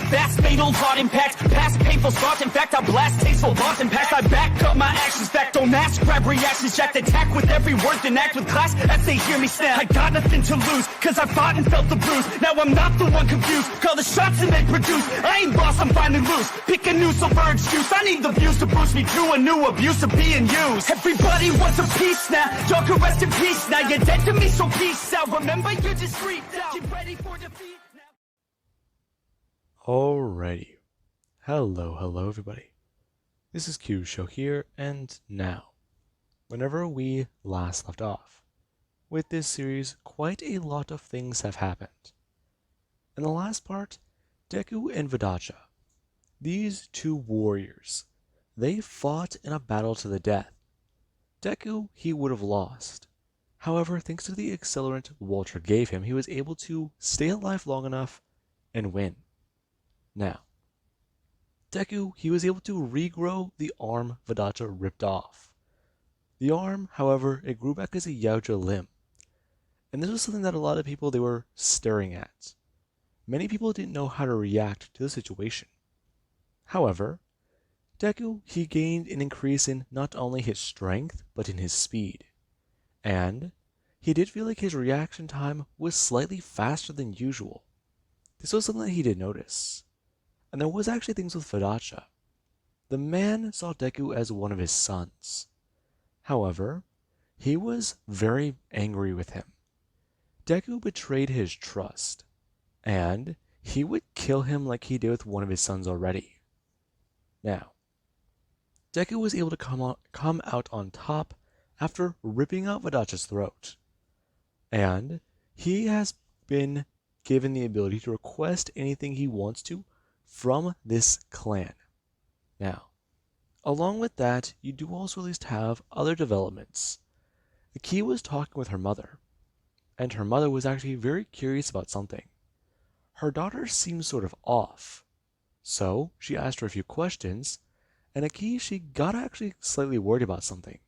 fast, fatal heart impact. Past painful scars, in fact, I blast tasteful thoughts and past. I back up my actions, fact, don't ask, grab reactions, jacked, attack with every word, then act with class as they hear me snap. I got nothing to lose, cause I fought and felt the bruise. Now I'm not the one confused, call the shots and they produce. I ain't lost, I'm finally loose, pick a new silver excuse. I need the views to boost me to a new abuse of being used. Everybody wants a piece now, y'all can rest in peace now. You're dead to me, so peace out. Remember, you're just freaked out. Get ready for defeat now. Alrighty. Hello everybody. This is Q's show here, and now, whenever we last left off, with this series, quite a lot of things have happened. In the last part, Deku and Yautja, these two warriors, they fought in a battle to the death. Deku, he would have lost. However, thanks to the accelerant Walter gave him, he was able to stay alive long enough and win. Now, Deku, he was able to regrow the arm Yautja ripped off. The arm, however, it grew back as a yautja limb. And this was something that a lot of people, they were staring at. Many people didn't know how to react to the situation. However, Deku, he gained an increase in not only his strength, but in his speed. And he did feel like his reaction time was slightly faster than usual. This was something that he did notice. And there was actually things with Yautja. The man saw Deku as one of his sons. However, he was very angry with him. Deku betrayed his trust, and he would kill him like he did with one of his sons already. Now, Deku was able to come out on top after ripping out Yautja's throat, and he has been given the ability to request anything he wants to from this clan. Now, along with that, you do also at least have other developments. Aki was talking with her mother, and her mother was actually very curious about something. Her daughter seemed sort of off, so she asked her a few questions, and Aki, she got actually slightly worried about something.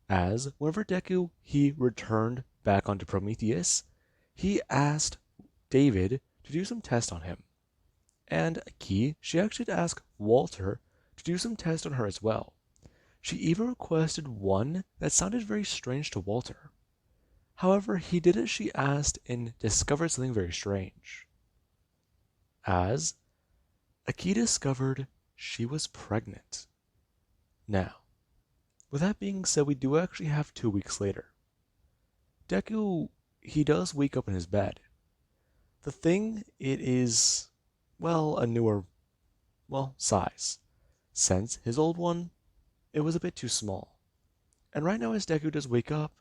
As whenever Deku, he returned back onto Prometheus, he asked David to do some tests on him. And Aki, she actually asked Walter to do some tests on her as well. She even requested one that sounded very strange to Walter. However, he did as she asked and discovered something very strange. As Aki discovered she was pregnant. Now, with that being said, we do actually have 2 weeks later. Deku, he does wake up in his bed. The thing, it is, well, a newer, size, since his old one, it was a bit too small. And right now as Deku does wake up,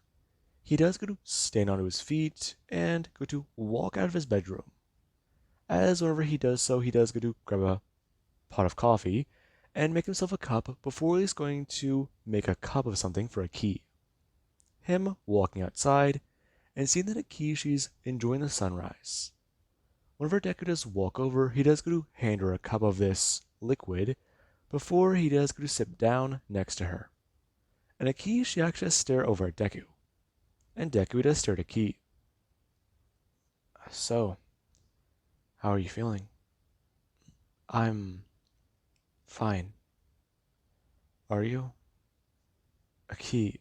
he does go to stand onto his feet and go to walk out of his bedroom. As whenever he does so, he does go to grab a pot of coffee and make himself a cup before he's going to make a cup of something for Aki. Him walking outside and seeing that Aki, she's enjoying the sunrise. Whenever Deku does walk over, he does go to hand her a cup of this liquid before he does go to sit down next to her. And Aki, she actually does stare over at Deku. And Deku does stare at Aki. So, how are you feeling? I'm fine. Are you? Aki,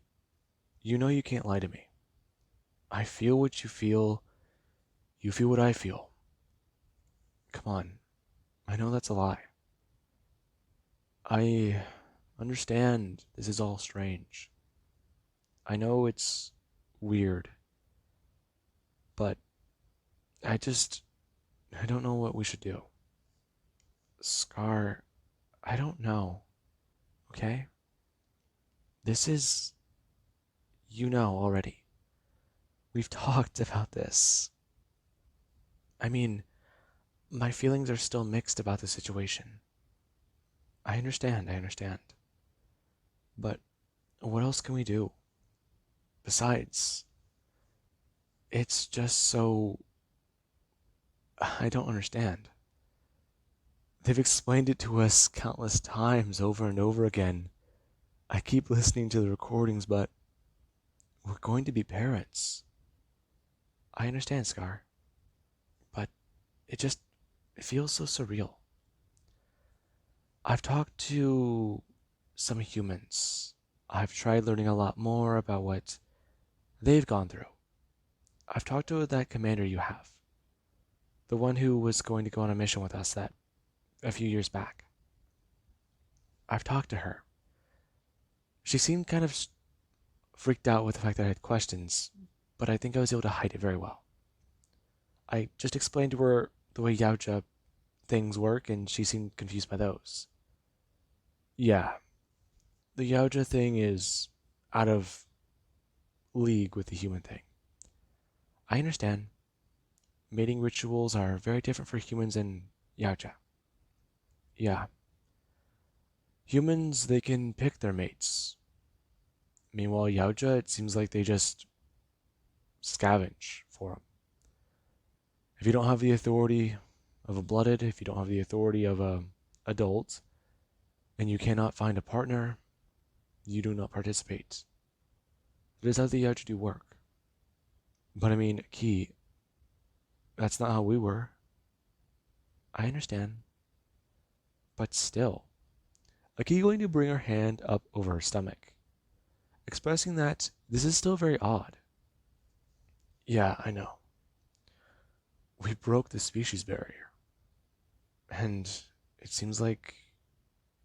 you know you can't lie to me. I feel what you feel. You feel what I feel. Come on. I know that's a lie. I understand this is all strange. I know it's weird. But I don't know what we should do. Scar, I don't know. Okay? This is, you know already. We've talked about this. I mean, my feelings are still mixed about the situation. I understand. But what else can we do? Besides, it's just so... I don't understand. They've explained it to us countless times over and over again. I keep listening to the recordings, but we're going to be parents. I understand, Scar. But it It feels so surreal. I've talked to some humans. I've tried learning a lot more about what they've gone through. I've talked to that commander you have, the one who was going to go on a mission with us that a few years back. I've talked to her. She seemed kind of freaked out with the fact that I had questions, but I think I was able to hide it very well. I just explained to her the way yautja things work, and she seemed confused by those. Yeah, the yautja thing is out of league with the human thing. I understand. Mating rituals are very different for humans and yautja. Yeah. Humans, they can pick their mates. Meanwhile, yautja, it seems like they just scavenge for them. If you don't have the authority of a blooded, if you don't have the authority of a adult, and you cannot find a partner, you do not participate. That is how the yautja do work. But I mean, Key, that's not how we were. I understand. But still, Aki going to bring her hand up over her stomach, expressing that this is still very odd. Yeah, I know. We broke the species barrier. And it seems like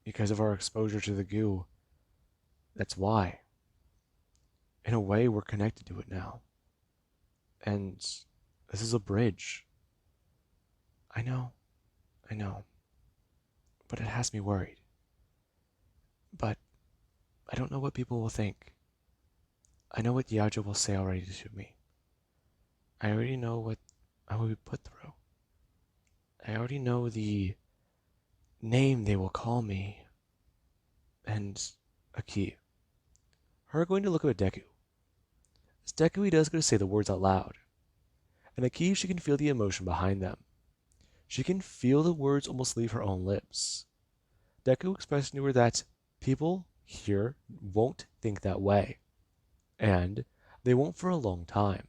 because of our exposure to the goo, that's why. In a way, we're connected to it now. And this is a bridge. I know. I know. But it has me worried. But I don't know what people will think. I know what yautja will say already to me. I already know what I will be put through. I already know the name they will call me. And Aki. Her going to look at Deku. As Deku, he does go to say the words out loud. And Aki, she can feel the emotion behind them. She can feel the words almost leave her own lips. Deku expressing to her that people here won't think that way. And they won't for a long time.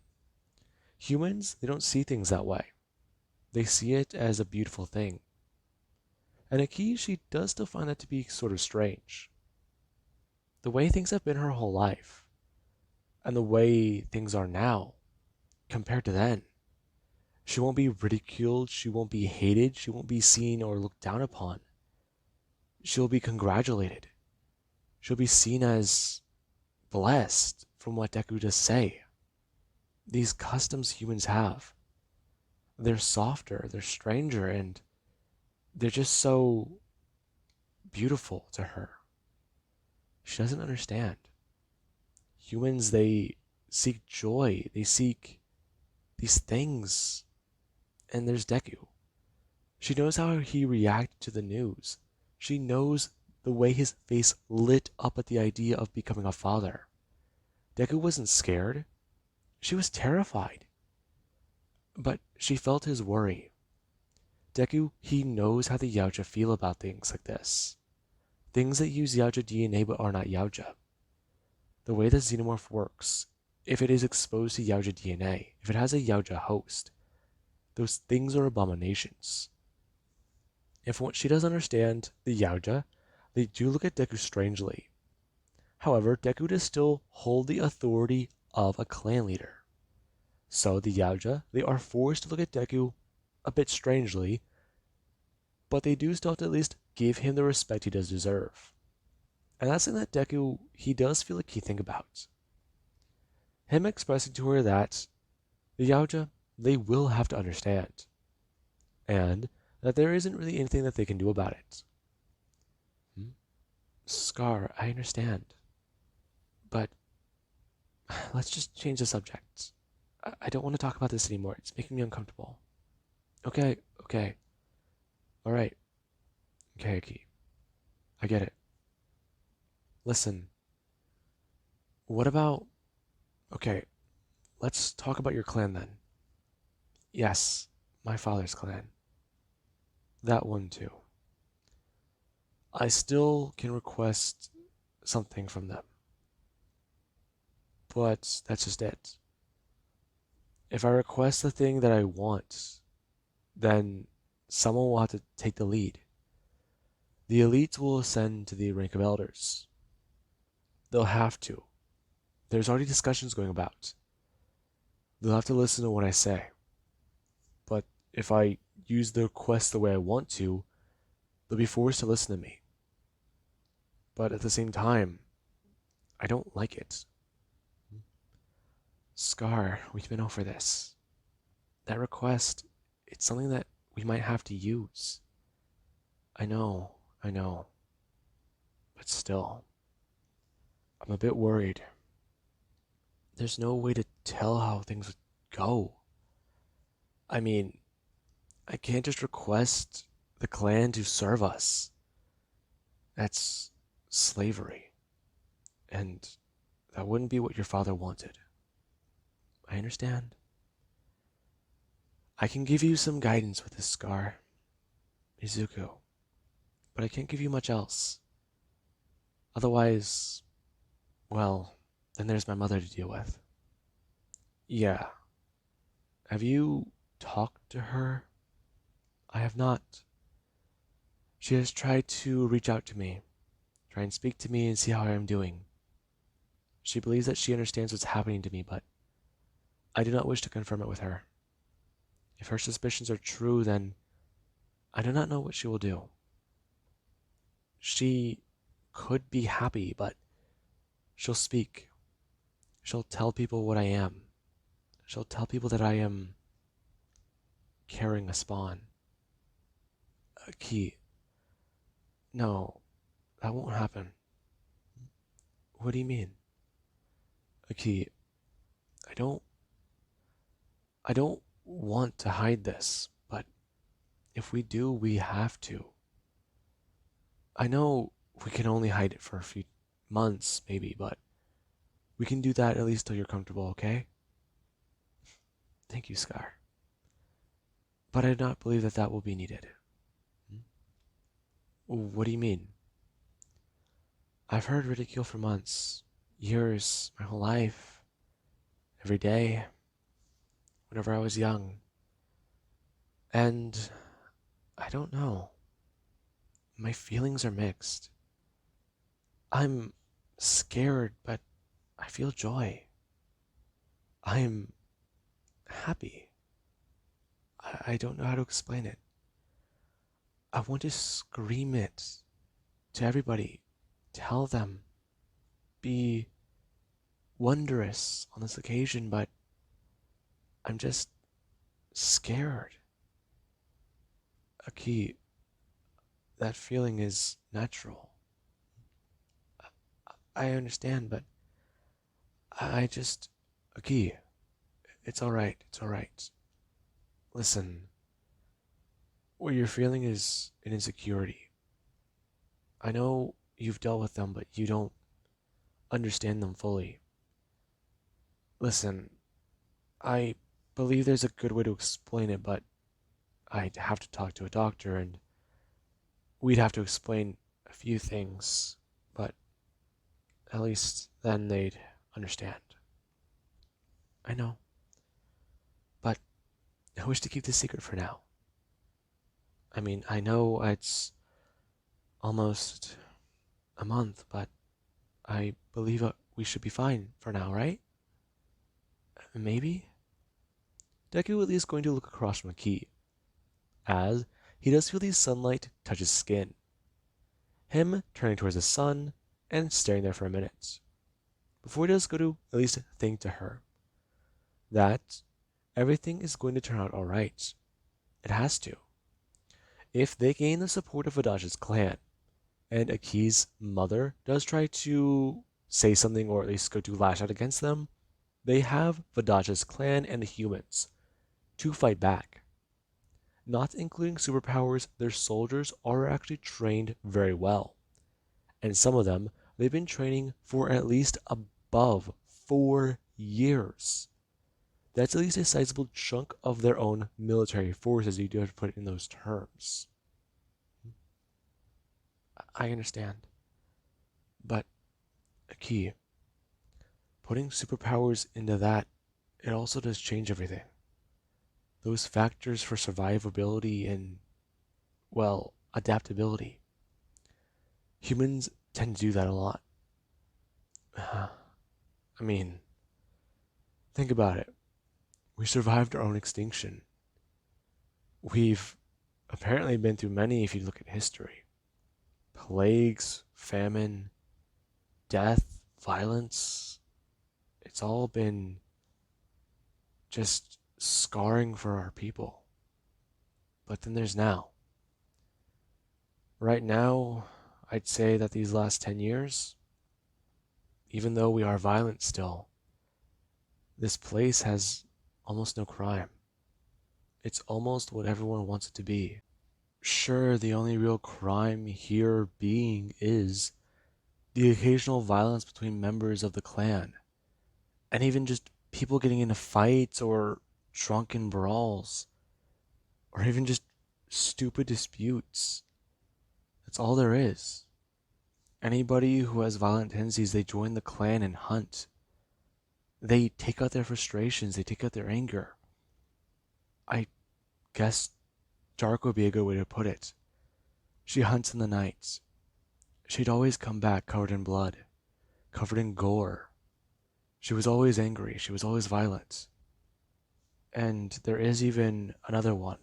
Humans, they don't see things that way. They see it as a beautiful thing. And Aki, she does still find that to be sort of strange. The way things have been her whole life, and the way things are now, compared to then. She won't be ridiculed, she won't be hated, she won't be seen or looked down upon. She'll be congratulated. She'll be seen as blessed from what Deku just say. These customs humans have. They're softer, they're stranger, and they're just so beautiful to her. She doesn't understand. Humans, they seek joy, they seek these things. And there's Deku. She knows how he reacted to the news. She knows the way his face lit up at the idea of becoming a father. Deku wasn't scared. She was terrified. But she felt his worry. Deku, he knows how the yautja feel about things like this. Things that use yautja DNA but are not yautja. The way the xenomorph works, if it is exposed to yautja DNA, if it has a yautja host, those things are abominations. If what she does understand the yautja, they do look at Deku strangely. However, Deku does still hold the authority of a clan leader. So the yautja, they are forced to look at Deku a bit strangely, but they do still have to at least give him the respect he does deserve. And that's something that Deku, he does feel like he think about. Him expressing to her that the yautja, they will have to understand. And that there isn't really anything that they can do about it. Scar, I understand. But let's just change the subject. I don't want to talk about this anymore. It's making me uncomfortable. Okay. Alright. Okay, Aki. I get it. Listen. What about... Okay, let's talk about your clan then. Yes, my father's clan. That one too. I still can request something from them. But that's just it. If I request the thing that I want, then someone will have to take the lead. The elites will ascend to the rank of elders. They'll have to. There's already discussions going about. They'll have to listen to what I say. But if I use the quest the way I want to, they'll be forced to listen to me. But at the same time, I don't like it. Scar, we've been over this. That request, it's something that we might have to use. I know. But still, I'm a bit worried. There's no way to tell how things would go. I mean, I can't just request the clan to serve us. That's slavery. And that wouldn't be what your father wanted. I understand. I can give you some guidance with this, Scar, Izuku, but I can't give you much else. Otherwise, well, then there's my mother to deal with. Yeah. Have you talked to her? I have not. She has tried to reach out to me, try and speak to me and see how I am doing. She believes that she understands what's happening to me, but I do not wish to confirm it with her. If her suspicions are true, then I do not know what she will do. She could be happy, but she'll speak. She'll tell people what I am. She'll tell people that I am carrying a spawn. A key. No, that won't happen. What do you mean? A key. I don't want to hide this, but if we do, we have to. I know we can only hide it for a few months, maybe, but we can do that at least till you're comfortable, okay? Thank you, Scar. But I do not believe that that will be needed. What do you mean? I've heard ridicule for months, years, my whole life, every day, whenever I was young. And I don't know. My feelings are mixed. I'm scared, but I feel joy. I'm happy. I don't know how to explain it. I want to scream it to everybody. Tell them. Be wondrous on this occasion, but I'm just scared. Aki, that feeling is natural. I understand, but I just... Aki, it's alright, it's alright. Listen, what you're feeling is an insecurity. I know you've dealt with them, but you don't understand them fully. Listen, I believe there's a good way to explain it, but I'd have to talk to a doctor and we'd have to explain a few things, but at least then they'd understand. I know, but I wish to keep this secret for now. I mean, I know it's almost a month, but I believe we should be fine for now, right? Maybe? Deku at least going to look across from Aki, as he does feel the sunlight touch his skin. Him turning towards the sun and staring there for a minute, before he does go to at least think to her that everything is going to turn out alright. It has to. If they gain the support of Adachi's clan, and Aki's mother does try to say something or at least go to lash out against them, they have Adachi's clan and the humans to fight back. Not including superpowers, their soldiers are actually trained very well. And some of them, they've been training for at least above 4 years. That's at least a sizable chunk of their own military forces. You do have to put it in those terms. I understand. But, Aki, putting superpowers into that, it also does change everything. Those factors for survivability and well, adaptability. Humans tend to do that a lot. I mean, think about it. We survived our own extinction. We've apparently been through many if you look at history. Plagues, famine, death, violence. It's all been just scarring for our people. But then there's now. Right now, I'd say that these last 10 years, even though we are violent still, this place has almost no crime. It's almost what everyone wants it to be. Sure, the only real crime here being is the occasional violence between members of the clan, and even just people getting into fights or drunken brawls, or even just stupid disputes. That's all there is. Anybody who has violent tendencies, they join the clan and hunt. They take out their frustrations, they take out their anger. I guess dark would be a good way to put it. She hunts in the night. She'd always come back covered in blood, covered in gore. She was always angry, she was always violent. And there is even another one.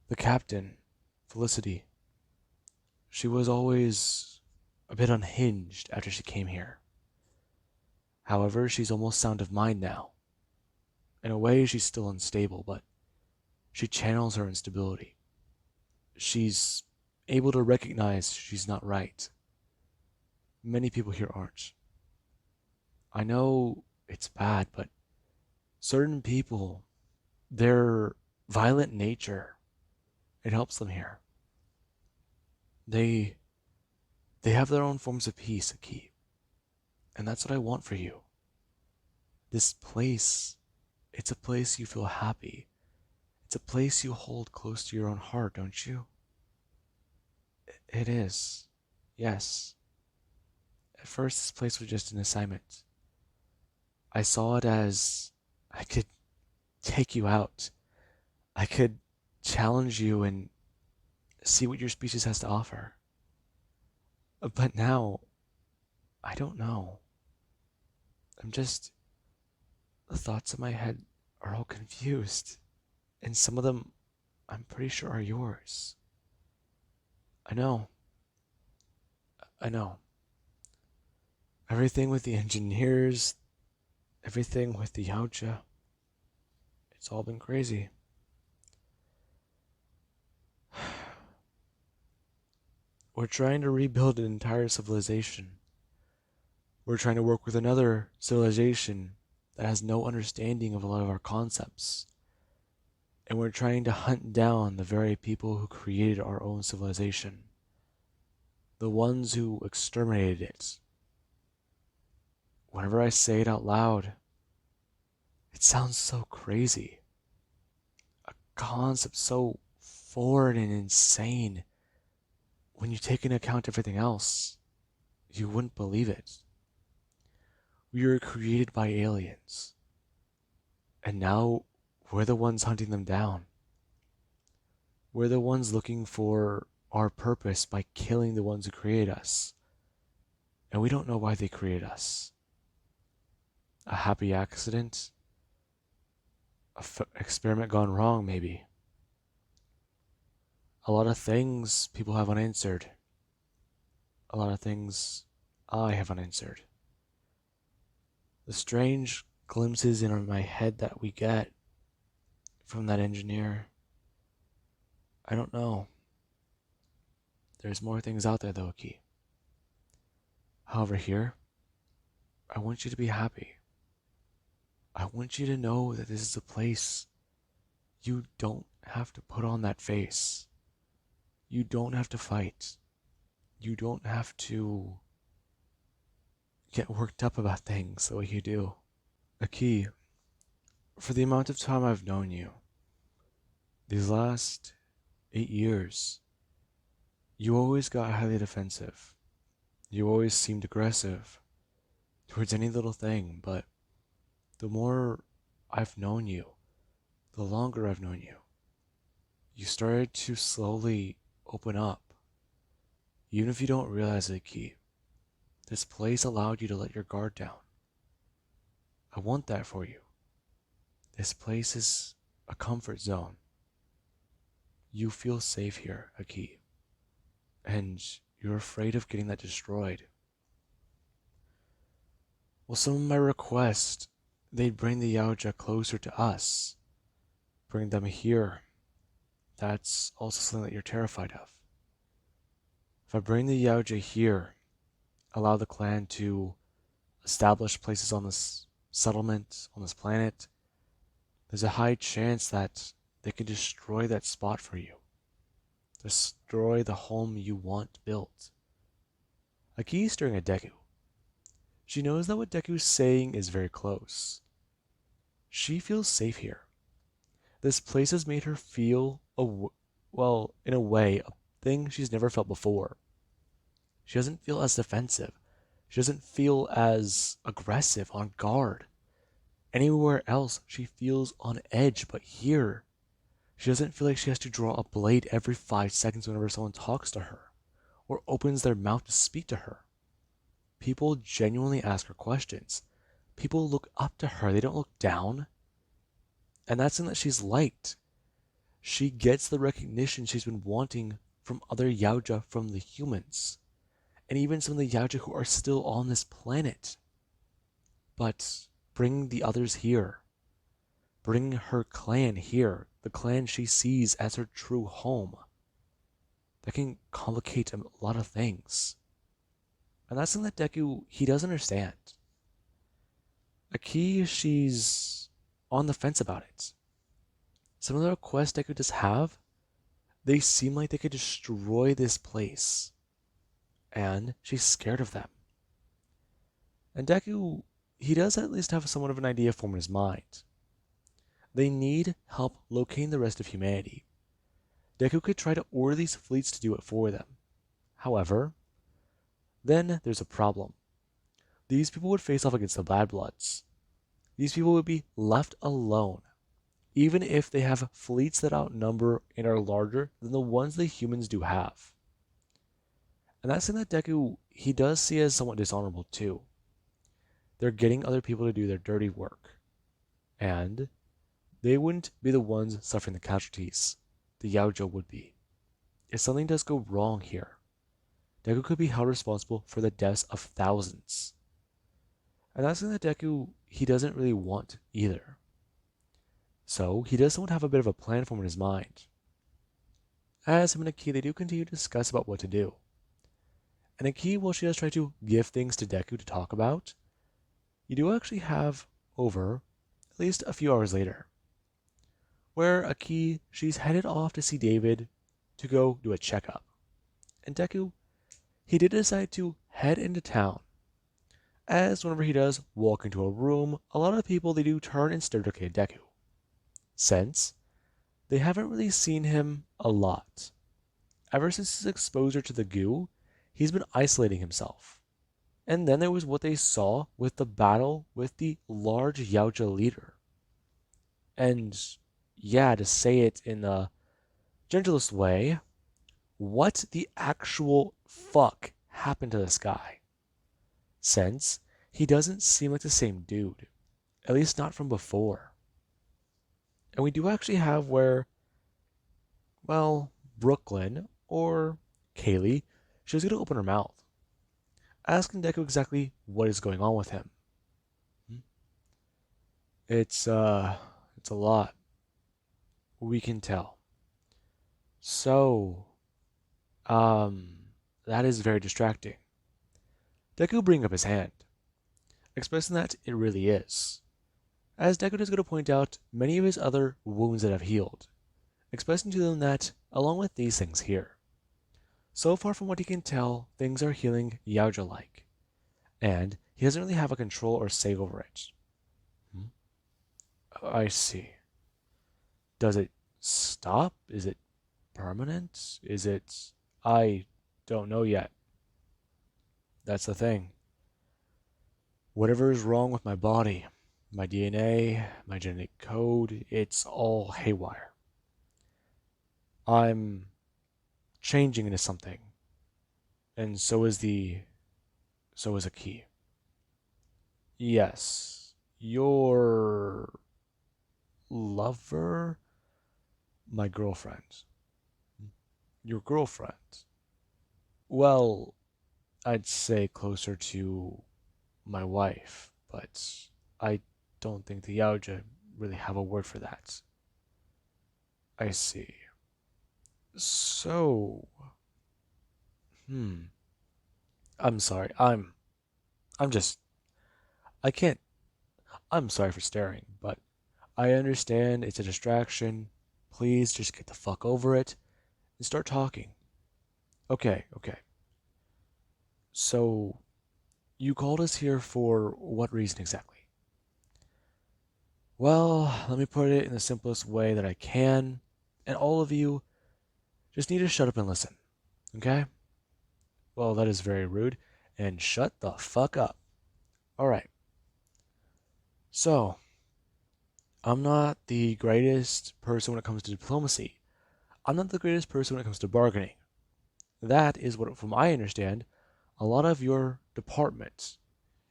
The captain, Felicity. She was always a bit unhinged after she came here. However, she's almost sound of mind now. In a way, she's still unstable, but she channels her instability. She's able to recognize she's not right. Many people here aren't. I know it's bad, but certain people, their violent nature, it helps them here. They have their own forms of peace, Aki. And that's what I want for you. This place, it's a place you feel happy. It's a place you hold close to your own heart, don't you? It is. Yes. At first, this place was just an assignment. I saw it as I could take you out. I could challenge you and see what your species has to offer. But now, I don't know. The thoughts in my head are all confused. And some of them, I'm pretty sure are yours. I know. I know. Everything with the engineers, everything with the yautja, it's all been crazy. We're trying to rebuild an entire civilization. We're trying to work with another civilization that has no understanding of a lot of our concepts. And we're trying to hunt down the very people who created our own civilization. The ones who exterminated it. Whenever I say it out loud, it sounds so crazy. A concept so foreign and insane. When you take into account everything else, you wouldn't believe it. We were created by aliens. And now we're the ones hunting them down. We're the ones looking for our purpose by killing the ones who created us. And we don't know why they created us. A happy accident? An experiment gone wrong, maybe. A lot of things people have unanswered. A lot of things I have unanswered. The strange glimpses in my head that we get from that engineer, I don't know. There's more things out there though, Aki. However, here, I want you to be happy. I want you to know that this is a place you don't have to put on that face. You don't have to fight. You don't have to get worked up about things the way you do. Aki, for the amount of time I've known you, these last 8 years, you always got highly defensive. You always seemed aggressive towards any little thing, but the more I've known you, the longer I've known you, you started to slowly open up. Even if you don't realize it, Aki, this place allowed you to let your guard down. I want that for you. This place is a comfort zone. You feel safe here, Aki, and you're afraid of getting that destroyed. Well, some of my requests, they'd bring the yautja closer to us, bring them here. That's also something that you're terrified of. If I bring the yautja here, allow the clan to establish places on this settlement, on this planet, there's a high chance that they can destroy that spot for you. Destroy the home you want built. Aki is staring at Deku. She knows that what Deku's saying is very close. She feels safe here. This place has made her feel, well, in a way, a thing she's never felt before. She doesn't feel as defensive. She doesn't feel as aggressive, on guard. Anywhere else, she feels on edge, but here, she doesn't feel like she has to draw a blade every 5 seconds whenever someone talks to her, or opens their mouth to speak to her. People genuinely ask her questions. People look up to her, they don't look down. And that's something that she's liked. She gets the recognition she's been wanting from other yautja from the humans, and even some of the yautja who are still on this planet. But bring the others here. Bring her clan here, the clan she sees as her true home. That can complicate a lot of things. And that's something that Deku, he does understand. Aki, she's on the fence about it. Some of the requests Deku does have, they seem like they could destroy this place. And she's scared of them. And Deku, he does at least have somewhat of an idea formed in his mind. They need help locating the rest of humanity. Deku could try to order these fleets to do it for them. However, then there's a problem. These people would face off against the Bad Bloods. These people would be left alone, even if they have fleets that outnumber and are larger than the ones the humans do have. And that's something that Deku, he does see as somewhat dishonorable too. They're getting other people to do their dirty work. And they wouldn't be the ones suffering the casualties. The yautja would be. If something does go wrong here, Deku could be held responsible for the deaths of thousands. And that's something that Deku, he doesn't really want either. So he does somewhat have a bit of a plan formed in his mind. As him and Aki, they do continue to discuss about what to do. And Aki, while she does try to give things to Deku to talk about, you do actually have over at least a few hours later, where Aki, she's headed off to see David to go do a checkup. And Deku, he did decide to head into town. As whenever he does walk into a room, a lot of people, they do turn and stare at Deku. Since they haven't really seen him a lot. Ever since his exposure to the goo, he's been isolating himself. And then there was what they saw with the battle with the large yautja leader. And yeah, to say it in the gentlest way, what the actual fuck happened to this guy? Since he doesn't seem like the same dude, at least not from before. And we do actually have where, well, Brooklyn or Kaylee, she was going to open her mouth, asking Deku exactly what is going on with him. It's a lot. We can tell. So, that is very distracting. Deku bring up his hand, expressing that it really is. As Deku is going to point out many of his other wounds that have healed, expressing to them that, along with these things here, so far from what he can tell, things are healing yautja-like, and he doesn't really have a control or say over it. I see. Does it stop? Is it permanent? Is it... I don't know yet. That's the thing. Whatever is wrong with my body, my DNA, my genetic code, it's all haywire. I'm changing into something, and so is a key. Yes, your lover, my girlfriend. Your girlfriend. Well, I'd say closer to my wife, but I don't think the yautja really have a word for that. I see. So, hmm. I'm sorry. I'm just I can't I'm sorry for staring, but I understand it's a distraction. Please just get the fuck over it and start talking. Okay, okay. So, you called us here for what reason exactly? Well, let me put it in the simplest way that I can, and all of you just need to shut up and listen, okay? Well, that is very rude, and shut the fuck up. Alright, so, I'm not the greatest person when it comes to diplomacy. I'm not the greatest person when it comes to bargaining. That is what, from I understand, a lot of your departments.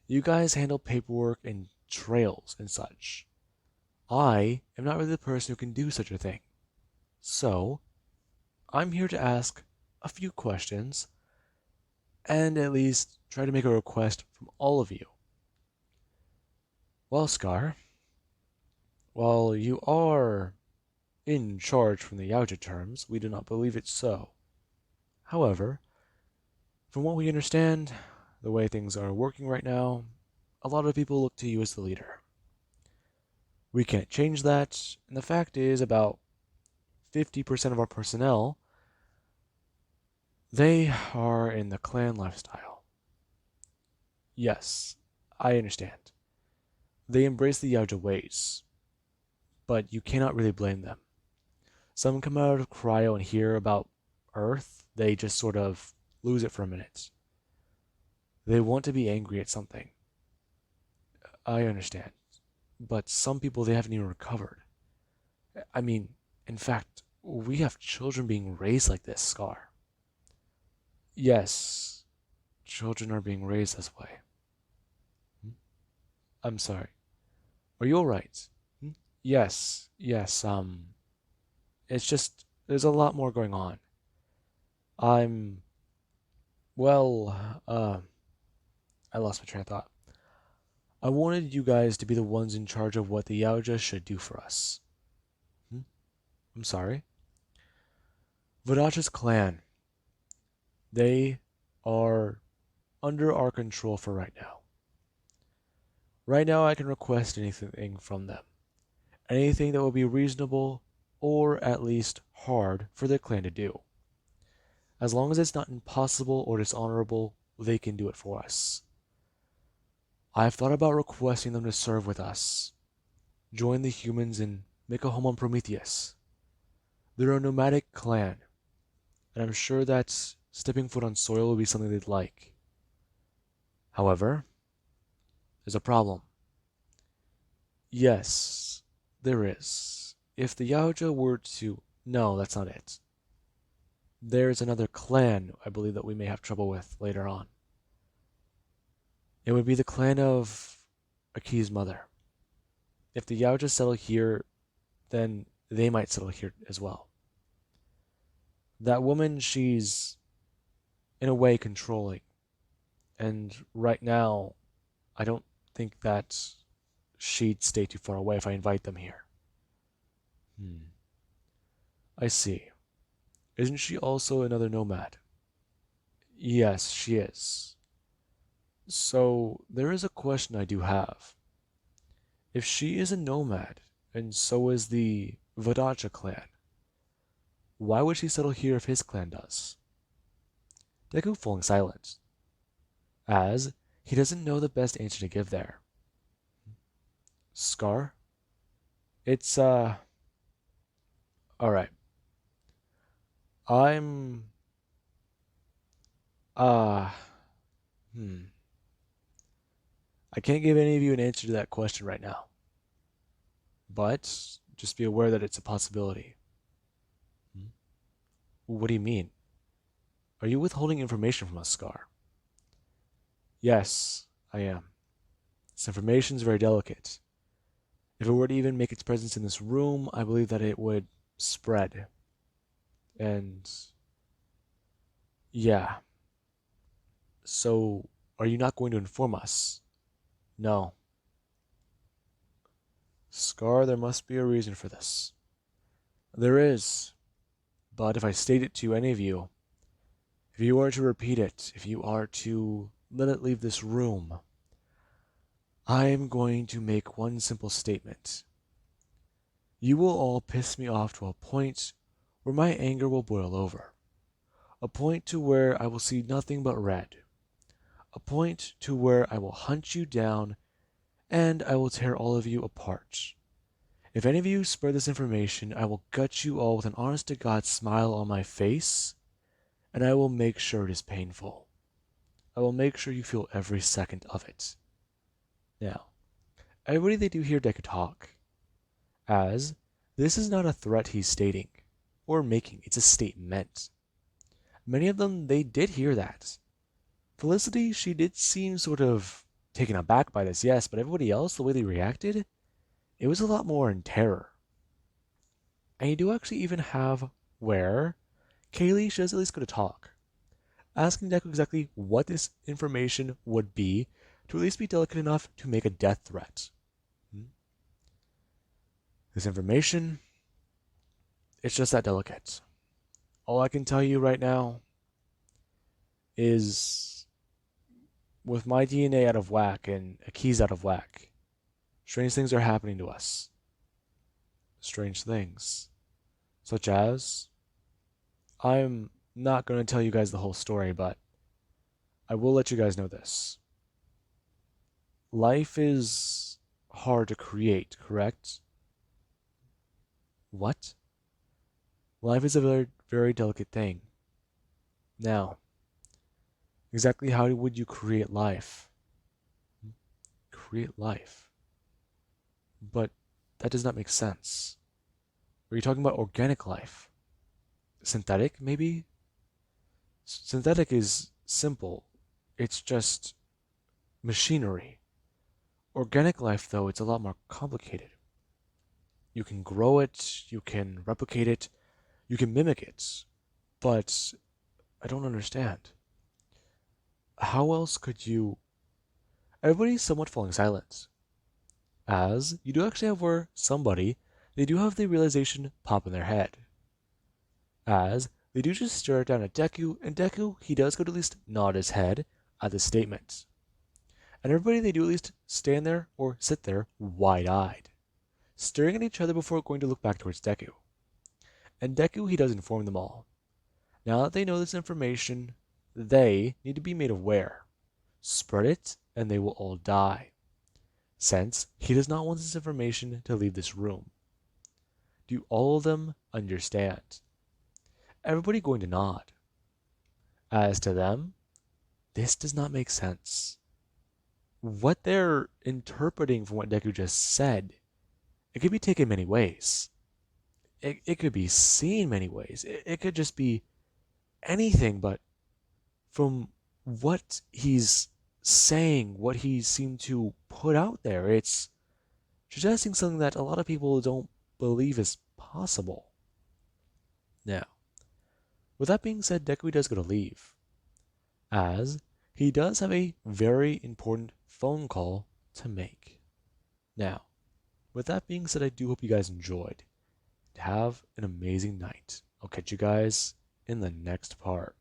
You guys handle paperwork and trails and such. I am not really the person who can do such a thing. So, I'm here to ask a few questions and at least try to make a request from all of you. Well, Scar, while you are in charge from the yautja terms, we do not believe it so. However, from what we understand, the way things are working right now, a lot of people look to you as the leader. We can't change that, and the fact is about 50% of our personnel, they are in the clan lifestyle. Yes, I understand. They embrace the yautja ways, but you cannot really blame them. Some come out of cryo and hear about Earth, they just sort of lose it for a minute. They want to be angry at something. I understand. But some people, they haven't even recovered. I mean, in fact, we have children being raised like this, Scar. Yes, children are being raised this way. Hmm? I'm sorry. Are you alright? Hmm? Yes, yes, it's just, there's a lot more going on. I'm, well, I lost my train of thought. I wanted you guys to be the ones in charge of what the yautja should do for us. Hmm? I'm sorry. Vodacha's clan, they are under our control for right now. Right now, I can request anything from them. Anything that will be reasonable or at least hard for their clan to do. As long as it's not impossible or dishonorable, they can do it for us. I've thought about requesting them to serve with us, join the humans and make a home on Prometheus. They're a nomadic clan, and I'm sure that stepping foot on soil will be something they'd like. However, there's a problem. Yes, there is. If the yautja were to... No, that's not it. There's another clan I believe that we may have trouble with later on. It would be the clan of Aki's mother. If the yautja settle here, then they might settle here as well. That woman, she's in a way controlling. And right now, I don't think that she'd stay too far away if I invite them here. Hmm. I see. Isn't she also another nomad? Yes, she is. So, there is a question I do have. If she is a nomad, and so is the Vodacha clan, why would she settle here if his clan does? Deku falling silent, as he doesn't know the best answer to give there. Scar? It's, alright. I'm, uh, hmm. I can't give any of you an answer to that question right now. But just be aware that it's a possibility. Hmm? What do you mean? Are you withholding information from us, Scar? Yes, I am. This information is very delicate. If it were to even make its presence in this room, I believe that it would spread. And yeah. So, are you not going to inform us? No. Scar, there must be a reason for this. There is. But if I state it to any of you, if you are to repeat it, if you are to let it leave this room, I am going to make one simple statement. You will all piss me off to a point where my anger will boil over. A point to where I will see nothing but red. A point to where I will hunt you down and I will tear all of you apart. If any of you spread this information, I will gut you all with an honest-to-God smile on my face, and I will make sure it is painful. I will make sure you feel every second of it. Now, everybody they do hear Deku talk, as this is not a threat he's stating or making, it's a statement. Many of them, they did hear that. Felicity, she did seem sort of taken aback by this, yes, but everybody else, the way they reacted, it was a lot more in terror. And you do actually even have where Kaylee, she does at least go to talk, asking Deku exactly what this information would be to at least be delicate enough to make a death threat. This information, it's just that delicate. All I can tell you right now is with my DNA out of whack and Aki's out of whack, strange things are happening to us. Strange things. Such as, I'm not going to tell you guys the whole story, but I will let you guys know this. Life is hard to create, correct? What? Life is a very, very delicate thing. Now, exactly how would you create life? Create life. But that does not make sense. Are you talking about organic life? Synthetic, maybe? Synthetic is simple. It's just machinery. Organic life, though, it's a lot more complicated. You can grow it, you can replicate it, you can mimic it. But I don't understand. How else could you... Everybody's somewhat falling silent. As you do actually have where somebody, they do have the realization pop in their head. As they do just stare down at Deku, and Deku, he does go to at least nod his head at the statement. And everybody, they do at least stand there or sit there wide-eyed, staring at each other before going to look back towards Deku. And Deku, he does inform them all. Now that they know this information, they need to be made aware. Spread it, and they will all die. Since he does not want this information to leave this room. Do all of them understand? Everybody going to nod. As to them, this does not make sense. What they're interpreting from what Deku just said, it could be taken many ways. It could be seen many ways. It could just be anything, but from what he's saying, what he seemed to put out there, it's suggesting something that a lot of people don't believe is possible. Now, with that being said, Deku does go to leave, as he does have a very important phone call to make. Now, with that being said, I do hope you guys enjoyed. Have an amazing night. I'll catch you guys in the next part.